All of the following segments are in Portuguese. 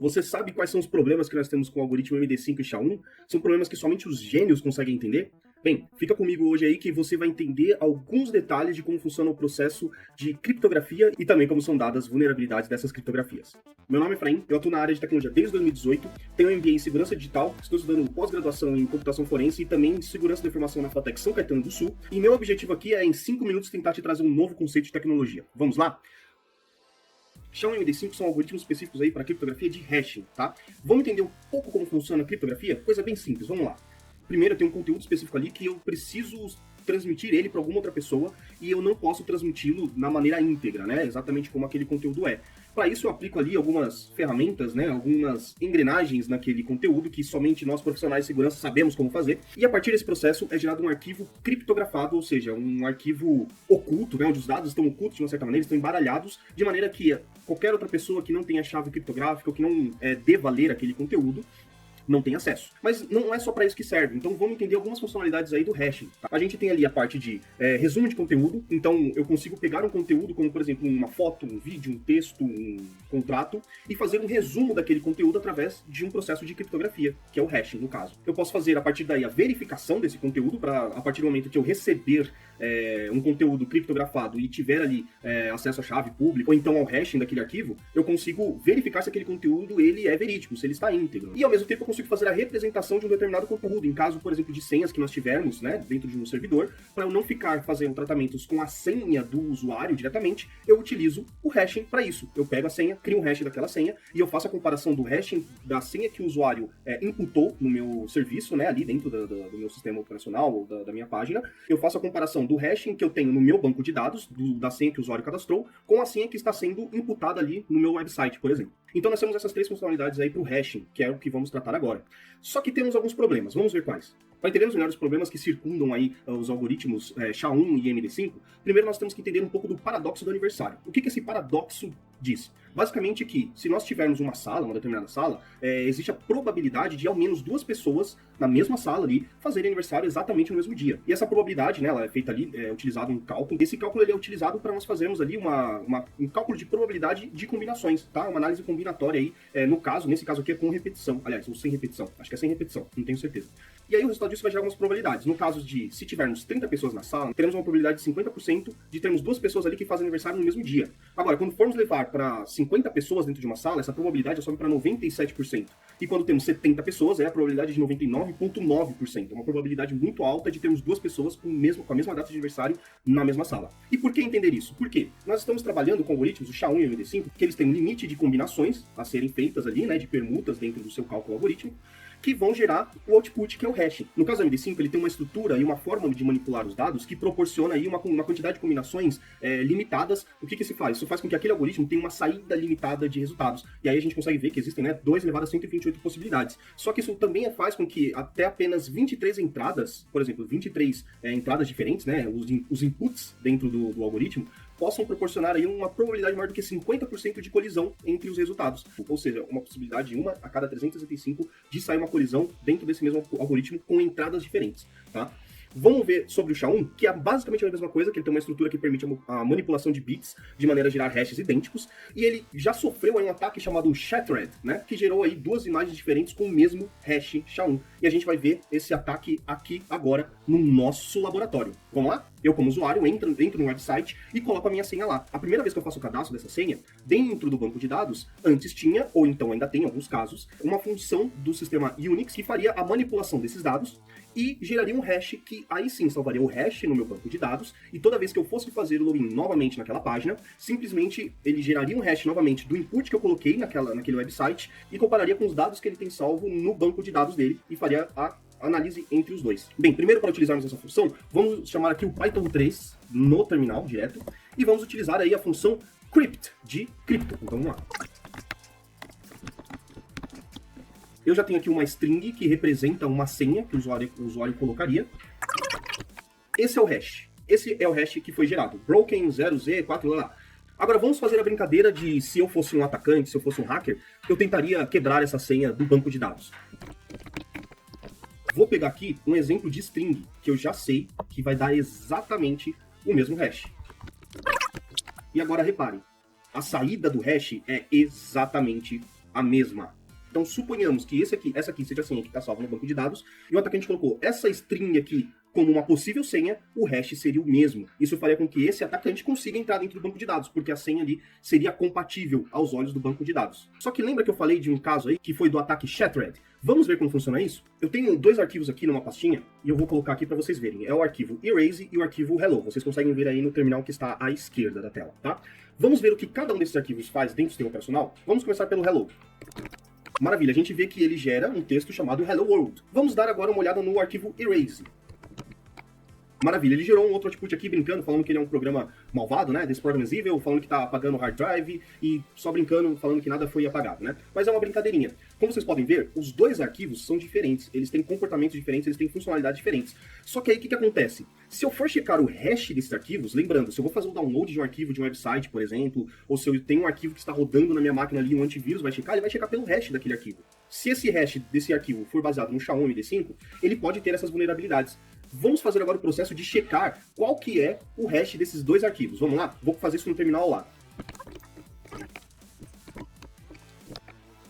Você sabe quais são os problemas que nós temos com o algoritmo MD5 e SHA-1? São problemas que somente os gênios conseguem entender? Bem, fica comigo hoje aí que você vai entender alguns detalhes de como funciona o processo de criptografia e também como são dadas vulnerabilidades dessas criptografias. Meu nome é Efraim, eu atuo na área de tecnologia desde 2018, tenho um MBA em segurança digital, estou estudando pós-graduação em computação forense e também em segurança da informação na FATEC São Caetano do Sul, e meu objetivo aqui é, em 5 minutos, tentar te trazer um novo conceito de tecnologia. Vamos lá? SHA-1 e MD5 são algoritmos específicos aí para criptografia de hashing, tá? Vamos entender um pouco como funciona a criptografia? Coisa bem simples, vamos lá. Primeiro, eu tenho um conteúdo específico ali que eu preciso transmitir ele para alguma outra pessoa e eu não posso transmiti-lo na maneira íntegra, né? Exatamente como aquele conteúdo é. Para isso, eu aplico ali algumas ferramentas, né? Algumas engrenagens naquele conteúdo que somente nós profissionais de segurança sabemos como fazer. E a partir desse processo é gerado um arquivo criptografado, ou seja, um arquivo oculto, né? Onde os dados estão ocultos de uma certa maneira, estão embaralhados, de maneira que qualquer outra pessoa que não tenha chave criptográfica ou que não deva ler aquele conteúdo não tem acesso. Mas não é só para isso que serve, então vamos entender algumas funcionalidades aí do hashing. Tá? A gente tem ali a parte de resumo de conteúdo, então eu consigo pegar um conteúdo como, por exemplo, uma foto, um vídeo, um texto, um contrato, e fazer um resumo daquele conteúdo através de um processo de criptografia, que é o hashing, no caso. Eu posso fazer, a partir daí, a verificação desse conteúdo, para a partir do momento que eu receber um conteúdo criptografado e tiver ali acesso à chave pública, ou então ao hashing daquele arquivo, eu consigo verificar se aquele conteúdo ele é verídico, se ele está íntegro. E ao mesmo tempo eu consigo fazer a representação de um determinado conteúdo, em caso, por exemplo, de senhas que nós tivermos, né, dentro de um servidor, para eu não ficar fazendo tratamentos com a senha do usuário diretamente, eu utilizo o hashing para isso. Eu pego a senha, crio um hash daquela senha, e eu faço a comparação do hashing da senha que o usuário imputou no meu serviço, né, ali dentro do meu sistema operacional ou da minha página. Eu faço a comparação do hashing que eu tenho no meu banco de dados, da senha que o usuário cadastrou, com a senha que está sendo imputada ali no meu website, por exemplo. Então nós temos essas três funcionalidades aí para o hashing, que é o que vamos tratar agora. Só que temos alguns problemas, vamos ver quais. Para entendermos melhor os problemas que circundam aí os algoritmos SHA-1 e MD5, primeiro nós temos que entender um pouco do paradoxo do aniversário. O que esse paradoxo diz? Basicamente que, se nós tivermos uma sala, uma determinada sala, existe a probabilidade de ao menos duas pessoas na mesma sala ali fazerem aniversário exatamente no mesmo dia. E essa probabilidade, né, ela é feita ali, é utilizado um cálculo. Esse cálculo ele é utilizado para nós fazermos ali um cálculo de probabilidade de combinações, tá? Uma análise combinatória aí, nesse caso aqui é com repetição. Aliás, ou sem repetição. Acho que é sem repetição, não tenho certeza. E aí o resultado disso vai gerar algumas probabilidades. No caso de, se tivermos 30 pessoas na sala, teremos uma probabilidade de 50% de termos duas pessoas ali que fazem aniversário no mesmo dia. Agora, quando formos levar para 50 pessoas dentro de uma sala, essa probabilidade sobe para 97%. E quando temos 70 pessoas, a probabilidade de 99,9%. É uma probabilidade muito alta de termos duas pessoas com a mesma data de aniversário na mesma sala. E por que entender isso? Por quê? Nós estamos trabalhando com algoritmos, o SHA-1 e o MD5, que eles têm um limite de combinações a serem feitas ali, né, de permutas dentro do seu cálculo algorítmico, que vão gerar o output, que é o hashing. No caso do MD5, ele tem uma estrutura e uma forma de manipular os dados que proporciona aí uma quantidade de combinações limitadas. O que se faz? Isso faz com que aquele algoritmo tenha uma saída limitada de resultados. E aí a gente consegue ver que existem 2 elevado a 128 possibilidades. Só que isso também faz com que até apenas 23 entradas, por exemplo, 23 entradas diferentes, né, os inputs dentro do algoritmo, possam proporcionar aí uma probabilidade maior do que 50% de colisão entre os resultados. Ou seja, uma possibilidade de 1 a cada 365 de sair uma colisão dentro desse mesmo algoritmo com entradas diferentes, tá? Vamos ver sobre o SHA-1, que é basicamente a mesma coisa, que ele tem uma estrutura que permite a manipulação de bits de maneira a gerar hashes idênticos, e ele já sofreu aí um ataque chamado Shattered, né, que gerou aí duas imagens diferentes com o mesmo hash SHA-1. E a gente vai ver esse ataque aqui agora no nosso laboratório. Vamos lá? Eu, como usuário, entro no website e coloco a minha senha lá. A primeira vez que eu faço o cadastro dessa senha, dentro do banco de dados, antes tinha, ou então ainda tem em alguns casos, uma função do sistema Unix que faria a manipulação desses dados e geraria um hash que aí sim salvaria o hash no meu banco de dados, e toda vez que eu fosse fazer o login novamente naquela página, simplesmente ele geraria um hash novamente do input que eu coloquei naquele website e compararia com os dados que ele tem salvo no banco de dados dele e faria a análise entre os dois. Bem, primeiro, para utilizarmos essa função, vamos chamar aqui o Python 3 no terminal direto e vamos utilizar aí a função crypt de cripto. Então vamos lá. Eu já tenho aqui uma string que representa uma senha que o usuário colocaria. Esse é o hash. Esse é o hash que foi gerado. Broken 0z4, lá. Agora vamos fazer a brincadeira de, se eu fosse um atacante, se eu fosse um hacker, eu tentaria quebrar essa senha do banco de dados. Vou pegar aqui um exemplo de string, que eu já sei que vai dar exatamente o mesmo hash. E agora reparem, a saída do hash é exatamente a mesma. Então, suponhamos que essa aqui seja a senha que está salva no banco de dados, e o atacante colocou essa string aqui como uma possível senha, o hash seria o mesmo. Isso faria com que esse atacante consiga entrar dentro do banco de dados, porque a senha ali seria compatível aos olhos do banco de dados. Só que lembra que eu falei de um caso aí, que foi do ataque Shattered? Vamos ver como funciona isso? Eu tenho dois arquivos aqui numa pastinha, e eu vou colocar aqui para vocês verem. É o arquivo erase e o arquivo hello. Vocês conseguem ver aí no terminal que está à esquerda da tela, tá? Vamos ver o que cada um desses arquivos faz dentro do sistema operacional? Vamos começar pelo hello. Maravilha, a gente vê que ele gera um texto chamado Hello World. Vamos dar agora uma olhada no arquivo erase. Maravilha, ele gerou um outro output aqui brincando, falando que ele é um programa malvado, né? This program is evil, falando que tá apagando o hard drive e só brincando, falando que nada foi apagado, né? Mas é uma brincadeirinha. Como vocês podem ver, os dois arquivos são diferentes, eles têm comportamentos diferentes, eles têm funcionalidades diferentes. Só que aí o que acontece? Se eu for checar o hash desses arquivos, lembrando, se eu vou fazer um download de um arquivo de um website, por exemplo, ou se eu tenho um arquivo que está rodando na minha máquina ali, um antivírus vai checar, ele vai checar pelo hash daquele arquivo. Se esse hash desse arquivo for baseado no SHA-1 MD5, ele pode ter essas vulnerabilidades. Vamos fazer agora o processo de checar qual que é o hash desses dois arquivos. Vamos lá? Vou fazer isso no terminal lá.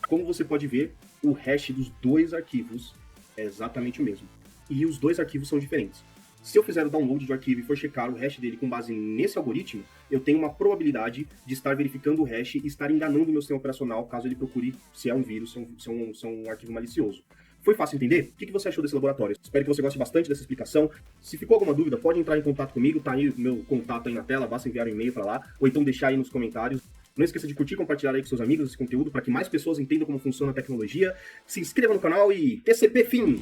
Como você pode ver, o hash dos dois arquivos é exatamente o mesmo. E os dois arquivos são diferentes. Se eu fizer o download do arquivo e for checar o hash dele com base nesse algoritmo, eu tenho uma probabilidade de estar verificando o hash e estar enganando o meu sistema operacional caso ele procure se é um vírus, se é um arquivo malicioso. Foi fácil entender? O que você achou desse laboratório? Espero que você goste bastante dessa explicação. Se ficou alguma dúvida, pode entrar em contato comigo, tá aí o meu contato aí na tela, basta enviar um e-mail para lá, ou então deixar aí nos comentários. Não esqueça de curtir e compartilhar aí com seus amigos esse conteúdo para que mais pessoas entendam como funciona a tecnologia. Se inscreva no canal e TCP fim!